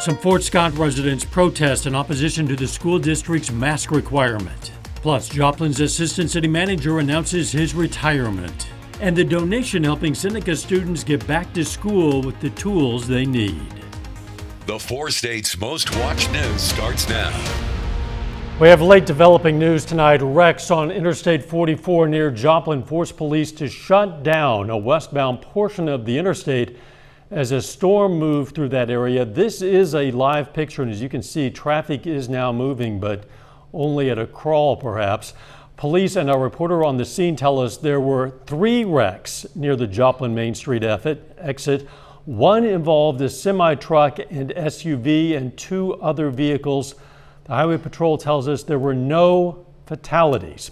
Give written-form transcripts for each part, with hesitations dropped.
Some Fort Scott residents protest in opposition to the school district's mask requirement. Plus, Joplin's assistant city manager announces his retirement. And the donation helping Seneca students get back to school with the tools they need. The 4 states' most watched news starts now. We have late developing news tonight. Wrecks on Interstate 44 near Joplin forced police to shut down a westbound portion of the interstate as a storm moved through that area. This is a live picture, and as you can see, traffic is now moving, but only at a crawl perhaps. Police and our reporter on the scene tell us there were 3 wrecks near the Joplin Main Street exit. One involved a semi-truck and SUV and 2 other vehicles. The Highway Patrol tells us there were no fatalities.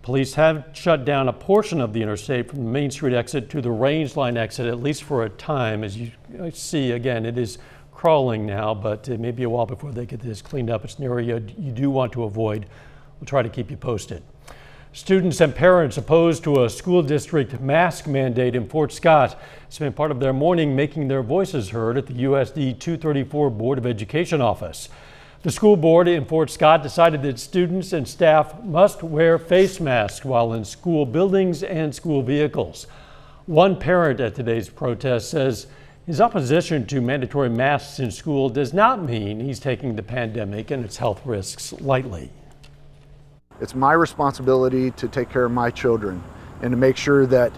Police have shut down a portion of the interstate from the Main Street exit to the Range Line exit, at least for a time. As you see, again, it is crawling now, but it may be a while before they get this cleaned up. It's an area you do want to avoid. We'll try to keep you posted. Students and parents opposed to a school district mask mandate in Fort Scott spent part of their morning making their voices heard at the USD 234 Board of Education office. The school board in Fort Scott decided that students and staff must wear face masks while in school buildings and school vehicles. One parent at today's protest says his opposition to mandatory masks in school does not mean he's taking the pandemic and its health risks lightly. It's my responsibility to take care of my children and to make sure that,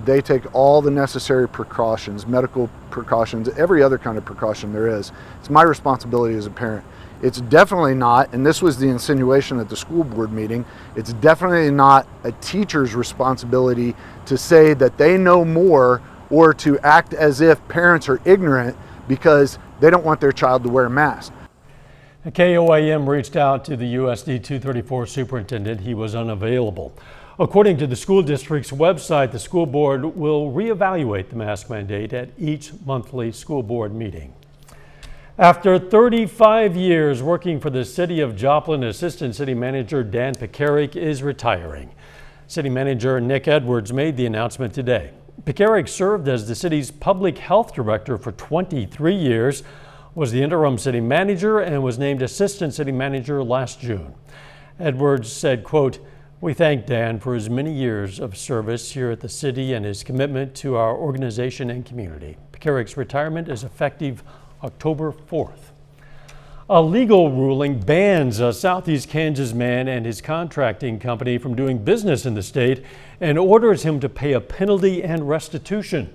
they take all the necessary precautions, medical precautions, every other kind of precaution there is. It's my responsibility as a parent. It's definitely not, and this was the insinuation at the school board meeting, it's definitely not a teacher's responsibility to say that they know more or to act as if parents are ignorant because they don't want their child to wear a mask. The KOAM reached out to the USD 234 superintendent. He was unavailable. According to the school district's website, the school board will reevaluate the mask mandate at each monthly school board meeting. After 35 years working for the city of Joplin, Assistant City Manager Dan Pekarik is retiring. City Manager Nick Edwards made the announcement today. Pekarik served as the city's public health director for 23 years, was the interim city manager, and was named Assistant City Manager last June. Edwards said, quote, "We thank Dan for his many years of service here at the city and his commitment to our organization and community." Pekarik's retirement is effective October 4th. A legal ruling bans a Southeast Kansas man and his contracting company from doing business in the state and orders him to pay a penalty and restitution.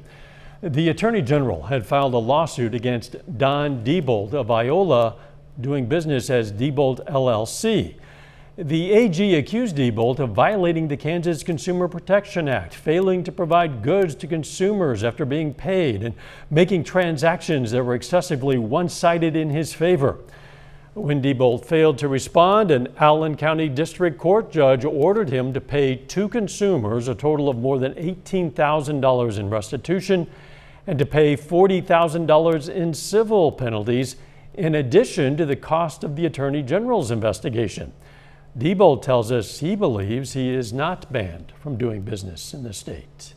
The Attorney General had filed a lawsuit against Don Diebold of Iola, doing business as Diebold LLC. The AG accused Diebold of violating the Kansas Consumer Protection Act, failing to provide goods to consumers after being paid, and making transactions that were excessively one-sided in his favor. When Diebold failed to respond, an Allen County District Court judge ordered him to pay 2 consumers a total of more than $18,000 in restitution and to pay $40,000 in civil penalties, in addition to the cost of the Attorney General's investigation. Diebold tells us he believes he is not banned from doing business in the state.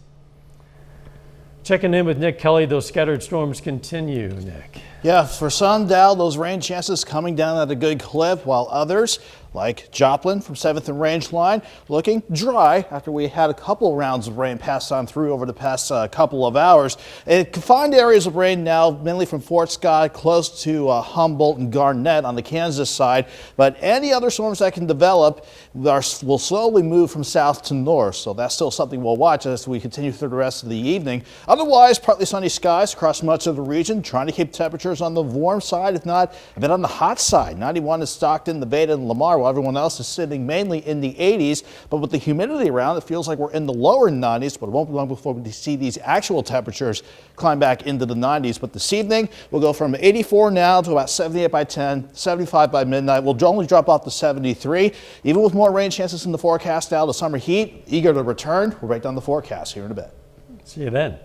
Checking in with Nick Kelly, those scattered storms continue, Nick. Yeah, for some, Dow, those rain chances coming down at a good clip, while others, like Joplin from 7th and Range Line, looking dry after we had a couple rounds of rain pass on through over the past couple of hours. Confined areas of rain now, mainly from Fort Scott, close to Humboldt and Garnett on the Kansas side, but any other storms that can develop will slowly move from south to north, so that's still something we'll watch as we continue through the rest of the evening. Otherwise, partly sunny skies across much of the region, trying to keep temperatures on the warm side, if not a bit on the hot side. 91 is Stockton, the Beta, and Lamar, while everyone else is sitting mainly in the 80s. But with the humidity around, it feels like we're in the lower 90s, but it won't be long before we see these actual temperatures climb back into the 90s. But this evening, we'll go from 84 now to about 78 by 10, 75 by midnight. We'll only drop off to 73. Even with more rain chances in the forecast now, the summer heat eager to return. We'll break down the forecast here in a bit. See you then.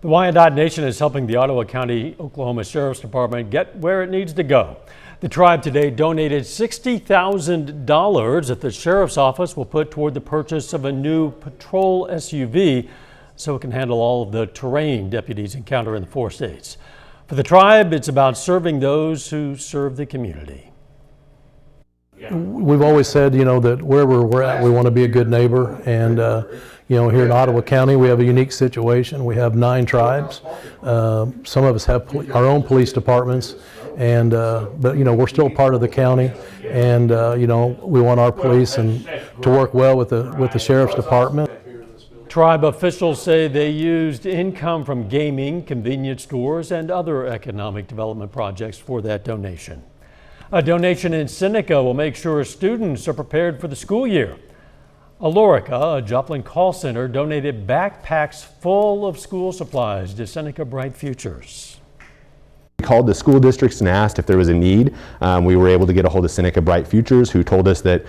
The WYANDOTTE Nation is helping the Ottawa County, Oklahoma Sheriff's Department get where it needs to go. The tribe today donated $60,000 that the Sheriff's Office will put toward the purchase of a new patrol SUV so it can handle all of the terrain deputies encounter in the 4 states. For the tribe, it's about serving those who serve the community. We've always said, that wherever we're at, we want to be a good neighbor. And, here in Ottawa County, we have a unique situation. We have 9 tribes. Some of us have our own police departments. And, but, we're still part of the county. And, we want our police to work well with the sheriff's department. Tribe officials say they used income from gaming, convenience stores, and other economic development projects for that donation. A donation in Seneca will make sure students are prepared for the school year. ALORICA, a Joplin call center, donated backpacks full of school supplies to Seneca Bright Futures. We called the school districts and asked if there was a need. We were able to get a hold of Seneca Bright Futures, who told us that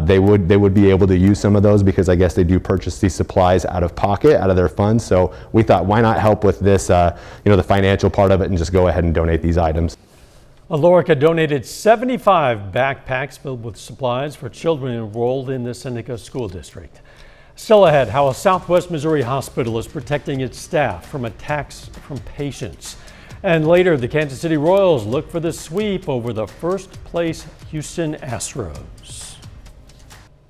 they would be able to use some of those because I guess they do purchase these supplies out of pocket, out of their funds. So we thought, why not help with this, the financial part of it, and just go ahead and donate these items. ALORICA donated 75 backpacks filled with supplies for children enrolled in the Seneca School District. Still ahead, how a Southwest Missouri hospital is protecting its staff from attacks from patients. And later, the Kansas City Royals look for the sweep over the first-place Houston Astros.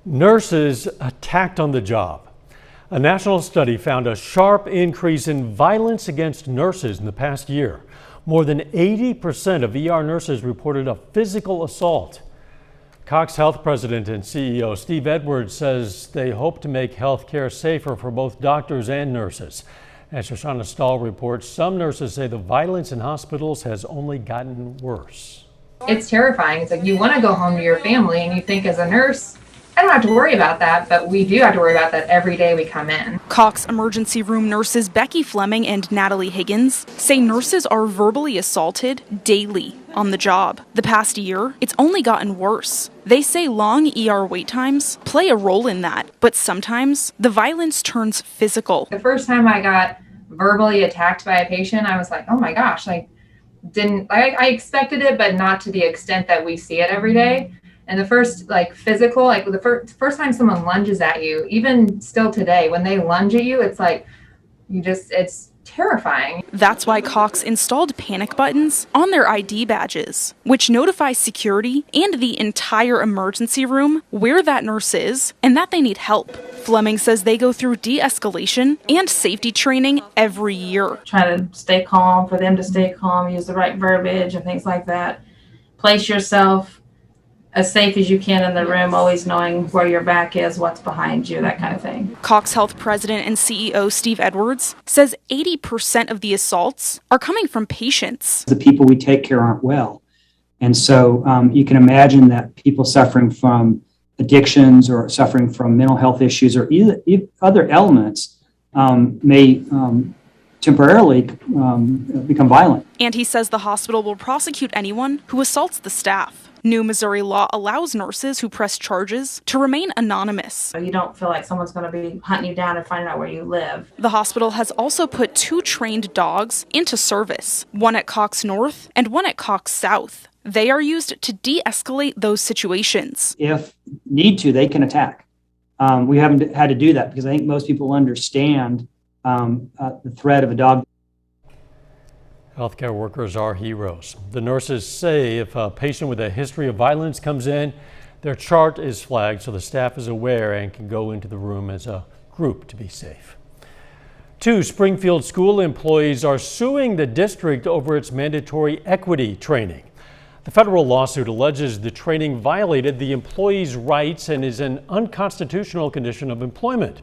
Nurses attacked on the job. A national study found a sharp increase in violence against nurses in the past year. More than 80% of ER nurses reported a physical assault. Cox Health President and CEO Steve Edwards says they hope to make health care safer for both doctors and nurses. As Shoshana Stahl reports, some nurses say the violence in hospitals has only gotten worse. It's terrifying. It's like you want to go home to your family and you think as a nurse, I don't have to worry about that, but we do have to worry about that every day we come in. Cox emergency room nurses Becky Fleming and Natalie Higgins say nurses are verbally assaulted daily on the job. The past year, it's only gotten worse. They say long ER wait times play a role in that, but sometimes the violence turns physical. The first time I got verbally attacked by a patient, I was like, oh my gosh, I expected it, but not to the extent that we see it every day. And the first physical, the first time someone lunges at you, even still today, when they lunge at you, it's like, it's terrifying. That's why Cox installed panic buttons on their ID badges, which notify security and the entire emergency room where that nurse is and that they need help. Fleming says they go through de-escalation and safety training every year. Try to stay calm, for them to stay calm, use the right verbiage and things like that. Place yourself as safe as you can in the room, always knowing where your back is, what's behind you, that kind of thing. Cox Health President and CEO Steve Edwards says 80% of the assaults are coming from patients. The people we take care aren't well. And so you can imagine that people suffering from addictions or suffering from mental health issues or other elements may temporarily become violent. And he says the hospital will prosecute anyone who assaults the staff. New Missouri law allows nurses who press charges to remain anonymous. You don't feel like someone's going to be hunting you down and finding out where you live. The hospital has also put 2 trained dogs into service, one at Cox North and one at Cox South. They are used to de-escalate those situations. If need to, they can attack. We haven't had to do that because I think most people understand the threat of a dog. Healthcare workers are heroes. The nurses say if a patient with a history of violence comes in, their chart is flagged so the staff is aware and can go into the room as a group to be safe. 2 Springfield school employees are suing the district over its mandatory equity training. The federal lawsuit alleges the training violated the employees' rights and is an unconstitutional condition of employment.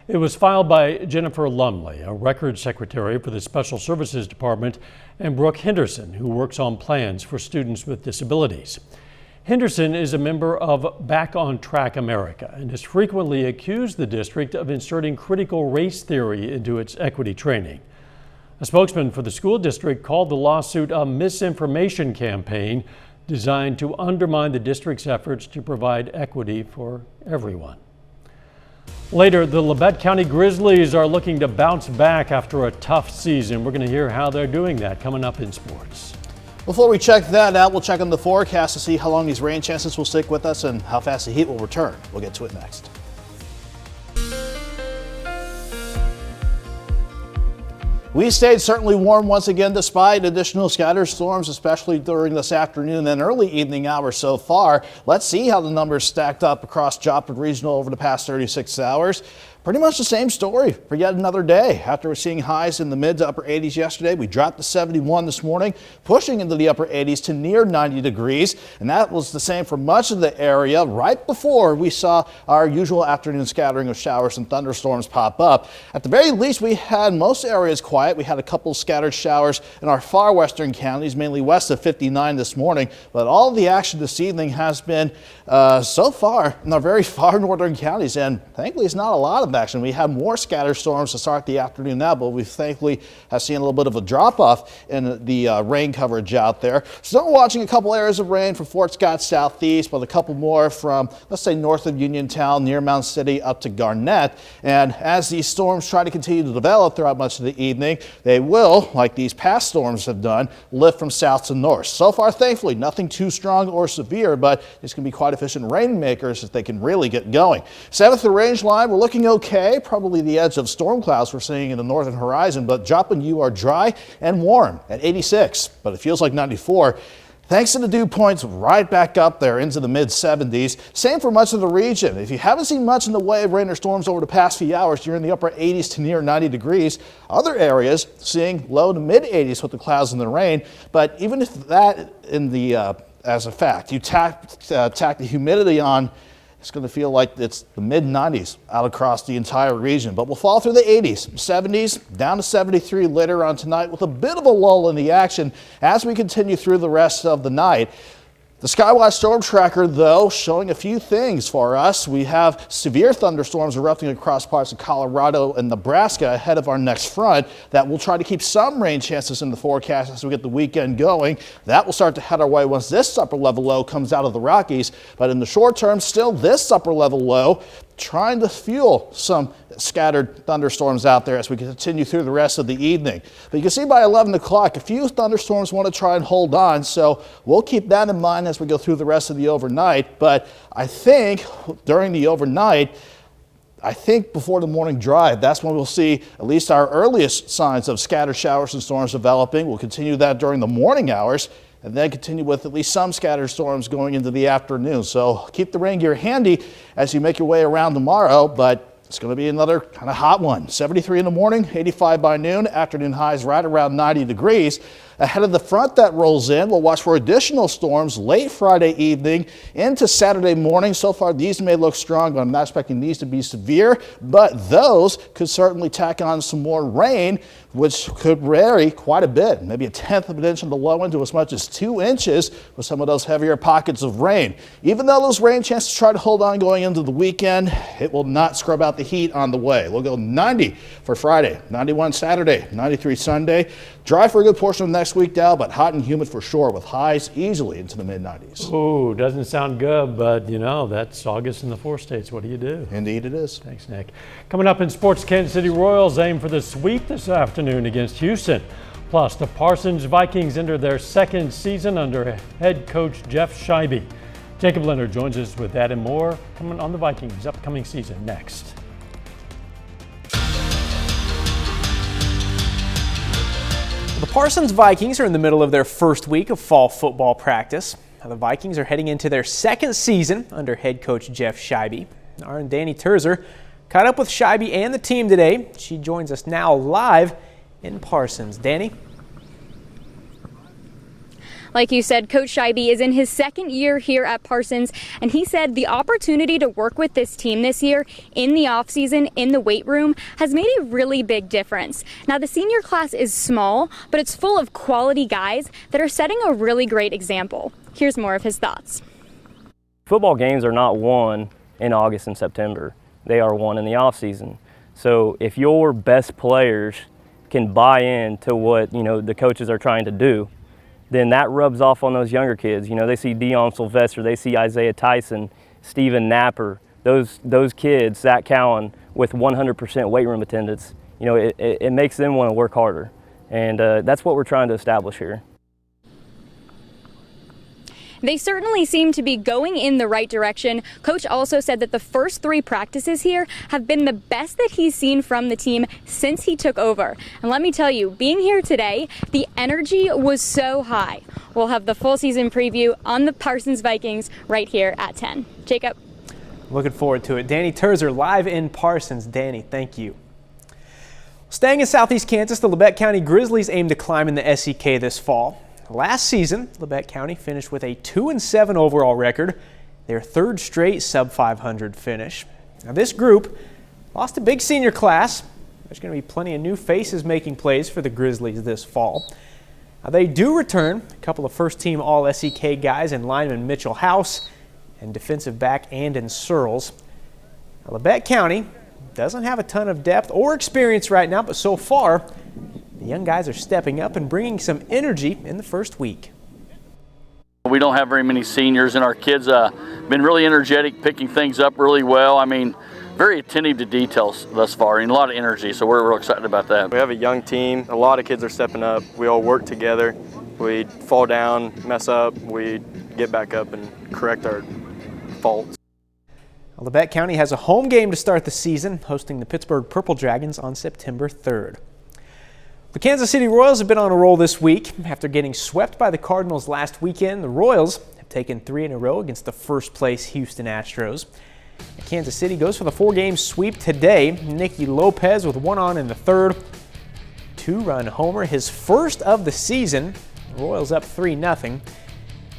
It was filed by Jennifer Lumley, a records secretary for the Special Services Department, and Brooke Henderson, who works on plans for students with disabilities. Henderson is a member of Back on Track America and has frequently accused the district of inserting critical race theory into its equity training. A spokesman for the school district called the lawsuit a misinformation campaign designed to undermine the district's efforts to provide equity for everyone. Later, the Labette County Grizzlies are looking to bounce back after a tough season. We're going to hear how they're doing that coming up in sports. Before we check that out, we'll check on the forecast to see how long these rain chances will stick with us and how fast the heat will return. We'll get to it next. We stayed certainly warm once again despite additional scattered storms, especially during this afternoon and early evening hours so far. Let's see how the numbers stacked up across Joplin Regional over the past 36 hours. Pretty much the same story for yet another day. After we're seeing highs in the mid to upper 80s yesterday, we dropped to 71 this morning, pushing into the upper 80s to near 90 degrees. And that was the same for much of the area right before we saw our usual afternoon scattering of showers and thunderstorms pop up. At the very least, we had most areas quiet. We had a couple scattered showers in our far western counties, mainly west of 59 this morning. But all of the action this evening has been so far in our very far northern counties. And thankfully, it's not a lot of action. We had more scattered storms to start the afternoon now, but we thankfully have seen a little bit of a drop off in the rain coverage out there. Still watching a couple areas of rain from Fort Scott southeast, but a couple more from, let's say, north of Uniontown near Mound City up to Garnett. And as these storms try to continue to develop throughout much of the evening, they will, like these past storms have done, lift from south to north. So far, thankfully, nothing too strong or severe, but it's going to be quite efficient rainmakers if they can really get going. 7th range line, we're looking okay. Probably the edge of storm clouds we're seeing in the northern horizon, but Joplin, you are dry and warm at 86, but it feels like 94. Thanks to the dew points right back up there into the mid 70s. Same for much of the region. If you haven't seen much in the way of rain or storms over the past few hours, you're in the upper 80s to near 90 degrees. Other areas seeing low to mid 80s with the clouds and the rain. But even if that in the as a fact, you tack the humidity on, it's going to feel like it's the mid 90s out across the entire region, but we'll fall through the 80s, 70s, down to 73 later on tonight with a bit of a lull in the action as we continue through the rest of the night. The Skywatch Storm Tracker, though, showing a few things for us. We have severe thunderstorms erupting across parts of Colorado and Nebraska ahead of our next front that will try to keep some rain chances in the forecast as we get the weekend going. That will start to head our way once this upper level low comes out of the Rockies. But in the short term, still this upper level low trying to fuel some scattered thunderstorms out there as we continue through the rest of the evening. But you can see by 11 o'clock, a few thunderstorms want to try and hold on, so we'll keep that in mind as we go through the rest of the overnight. But I think during the overnight, before the morning drive, that's when we'll see at least our earliest signs of scattered showers and storms developing. We'll continue that during the morning hours, and then continue with at least some scattered storms going into the afternoon. So keep the rain gear handy as you make your way around tomorrow, but it's going to be another kind of hot one. 73 in the morning, 85 by noon, afternoon highs right around 90 degrees. Ahead of the front that rolls in, we'll watch for additional storms late Friday evening into Saturday morning. So far, these may look strong, but I'm not expecting these to be severe. But those could certainly tack on some more rain, which could vary quite a bit. Maybe a 1/10 of an inch on the low end to as much as 2 inches with some of those heavier pockets of rain. Even though those rain chances try to hold on going into the weekend, it will not scrub out the heat on the way. We'll go 90 for Friday, 91 Saturday, 93 Sunday. Dry for a good portion of next week, Dow, but hot and humid for sure with highs easily into the mid-90s. Oh, doesn't sound good, but you know, that's August in the 4 states. What do you do? Indeed it is. Thanks, Nick. Coming up in sports, Kansas City Royals aim for the sweep this afternoon against Houston. Plus, the Parsons Vikings enter their second season under head coach Jeff Scheibe. Jacob Leonard joins us with that and more coming on the Vikings' upcoming season next. The Parsons Vikings are in the middle of their first week of fall football practice. Now, the Vikings are heading into their second season under head coach Jeff Scheibe. Our Danny Terzer caught up with Scheibe and the team today. She joins us now live in Parsons. Danny? Like you said, Coach Scheibe is in his second year here at Parsons, and he said the opportunity to work with this team this year in the offseason, in the weight room, has made a really big difference. Now, the senior class is small, but it's full of quality guys that are setting a really great example. Here's more of his thoughts. Football games are not won in August and September. They are won in the offseason. So if your best players can buy into what, the coaches are trying to do, then that rubs off on those younger kids. They see Dion Sylvester, they see Isaiah Tyson, Steven Napper, those kids, Zach Cowan, with 100% weight room attendance. It makes them want to work harder. And that's what we're trying to establish here. They certainly seem to be going in the right direction. Coach also said that the first 3 practices here have been the best that he's seen from the team since he took over. And let me tell you, being here today, the energy was so high. We'll have the full season preview on the Parsons Vikings right here at 10. Jacob. Looking forward to it. Danny Terzer live in Parsons. Danny, thank you. Staying in Southeast Kansas, the Labette County Grizzlies aim to climb in the SEK this fall. Last season, Labette County finished with a 2-7 overall record, their 3rd straight sub-500 finish. Now this group lost a big senior class. There's going to be plenty of new faces making plays for the Grizzlies this fall. Now they do return a couple of first-team All-SEK guys in lineman Mitchell House and defensive back Andon Searles. Now, Labette County doesn't have a ton of depth or experience right now, but so far, the young guys are stepping up and bringing some energy in the first week. We don't have very many seniors, and our kids been really energetic, picking things up really well. I mean, very attentive to details thus far, and a lot of energy, so we're real excited about that. We have a young team. A lot of kids are stepping up. We all work together. We fall down, mess up, we get back up and correct our faults. Labette County has a home game to start the season, hosting the Pittsburgh Purple Dragons on September 3rd. The Kansas City Royals have been on a roll this week. After getting swept by the Cardinals last weekend, the Royals have taken 3 in a row against the first-place Houston Astros. Kansas City goes for the 4-game sweep today. Nicky Lopez with 1 on in the 3rd. 2-run homer, his first of the season. The Royals up 3-0.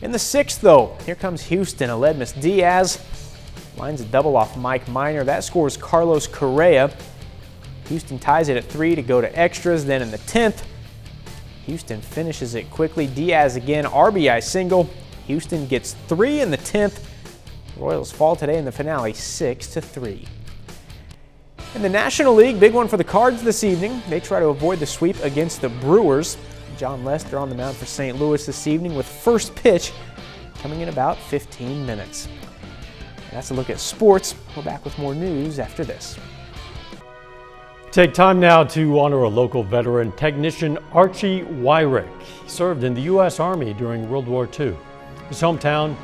In the 6th, though, here comes Houston. Aledmus Diaz lines a double off Mike Minor. That scores Carlos Correa. Houston ties it at 3 to go to extras. Then in the 10th, Houston finishes it quickly. Diaz again, RBI single. Houston gets 3 in the 10th. Royals fall today in the finale 6-3. In the National League, big one for the Cards this evening. They try to avoid the sweep against the Brewers. John Lester on the mound for St. Louis this evening with first pitch coming in about 15 minutes. That's a look at sports. We're back with more news after this. Take time now to honor a local veteran, Technician Archie Wyrick. He served in the U.S. Army during World War II. His hometown,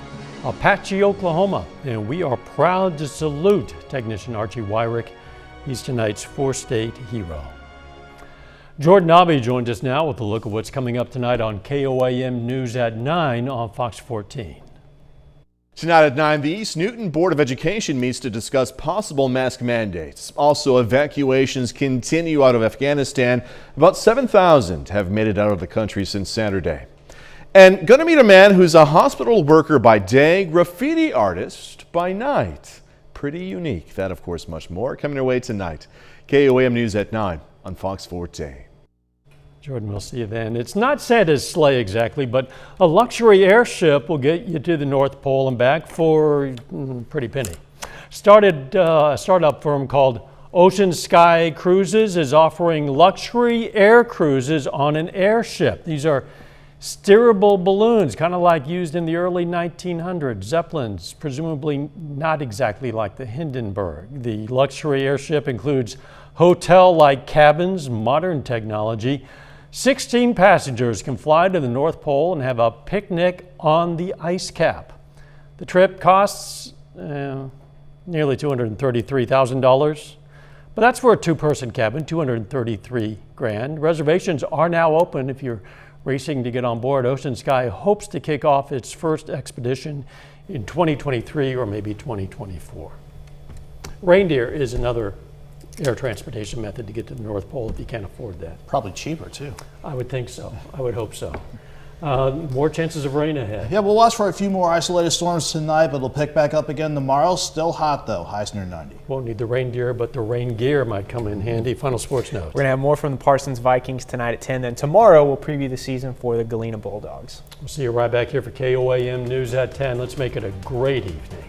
Apache, Oklahoma, and we are proud to salute Technician Archie Wyrick. He's tonight's 4-state hero. Jordan Abbey joins us now with a look at what's coming up tonight on KOAM News at 9 on Fox 14. Tonight at 9, the East Newton Board of Education meets to discuss possible mask mandates. Also, evacuations continue out of Afghanistan. About 7,000 have made it out of the country since Saturday. And gonna meet a man who's a hospital worker by day, graffiti artist by night. Pretty unique. That, of course, much more coming your way tonight. KOAM News at 9 on Fox 14. Jordan, we'll see you then. It's not Santa's sleigh exactly, but a luxury airship will get you to the North Pole and back for a pretty penny. A startup firm called Ocean Sky Cruises is offering luxury air cruises on an airship. These are steerable balloons, kind of like used in the early 1900s. Zeppelins, presumably not exactly like the Hindenburg. The luxury airship includes hotel-like cabins, modern technology. 16 passengers can fly to the North Pole and have a picnic on the ice cap. The trip costs nearly $233,000, but that's for a 2-person cabin, $233,000. Reservations are now open if you're racing to get on board. Ocean Sky hopes to kick off its first expedition in 2023 or maybe 2024. Reindeer is another air transportation method to get to the North Pole if you can't afford that. Probably cheaper too. I would think so. I would hope so. More chances of rain ahead. Yeah, we'll watch for a few more isolated storms tonight, but it'll pick back up again tomorrow. Still hot though, highs near 90. Won't need the reindeer, but the rain gear might come in handy. Final sports notes. We're going to have more from the Parsons Vikings tonight at 10. Then tomorrow we'll preview the season for the Galena Bulldogs. We'll see you right back here for KOAM News at 10. Let's make it a great evening.